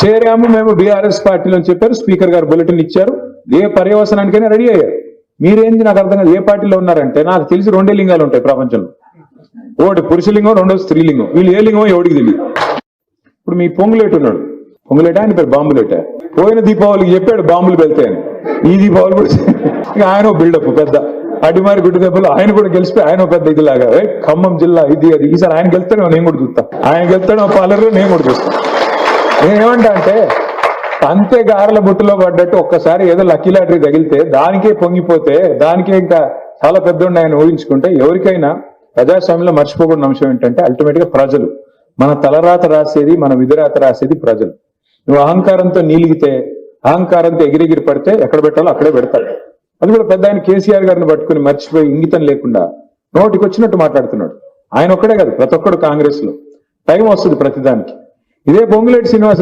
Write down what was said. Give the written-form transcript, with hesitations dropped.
చేరాము మేము బీఆర్ఎస్ పార్టీలో అని చెప్పారు. స్పీకర్ గారు బులెటిన్ ఇచ్చారు. ఏ పర్యవసనానికైనా రెడీ అయ్యారు. మీరేంది నాకు అర్థం కాదు. ఏ పార్టీలో ఉన్నారంటే నాకు తెలిసి 2 లింగాలు ఉంటాయి ప్రపంచంలో. ఒకటి పురుషలింగం, రెండోది స్త్రీలింగం. వీళ్ళు ఏ లింగం ఎవడికి తెలియదు. ఇప్పుడు మీ పొంగులేటు ఉన్నాడు. పొంగులేట ఆయన పేరు బాంబులేట. పోయిన దీపావళికి చెప్పాడు బాంబులు వెళ్తాయని. ఈ దీపావళి కూడా ఇక ఆయన బిల్డప్ పెద్ద అడిమారి గుడ్డు దెబ్బలు ఆయన కూడా గెలిచిపోయి ఆయన పెద్ద ఇదిలాగా ఖమ్మం జిల్లా ఇది అది. ఈసారి ఆయన గెలుస్తాడో నేను కూడా చూస్తా. ఆయన గెలుస్తాడో పాలర్లో నేను కూడా చూస్తా. నేనేమంటా అంటే అంతే గారెల బుట్టులో పడ్డట్టు ఒక్కసారి ఏదో లక్కీ లాటరీ తగిలితే దానికే పొంగిపోతే దానికే ఇంకా చాలా పెద్దోడిని ఆయన ఊహించుకుంటే ఎవరికైనా ప్రజాస్వామ్యంలో మర్చిపోకూడని అంశం ఏంటంటే అల్టిమేట్ గా ప్రజలు. మన తలరాత రాసేది, మన విధిరాత రాసేది ప్రజలు. నువ్వు అహంకారంతో నీలిగితే, అహంకారంతో ఎగిరెగిరి పడితే ఎక్కడ పెట్టాలో అక్కడే పెడతాడు. అది కూడా పెద్ద ఆయన కేసీఆర్ గారిని పట్టుకుని మర్చిపోయి ఇంగితం లేకుండా నోటికి వచ్చినట్టు మాట్లాడుతున్నాడు. ఆయన ఒక్కడే కాదు, ప్రతి ఒక్కడు కాంగ్రెస్ లో టైం వస్తుంది ప్రతిదానికి. ఇదే పొంగులేటి శ్రీనివాస్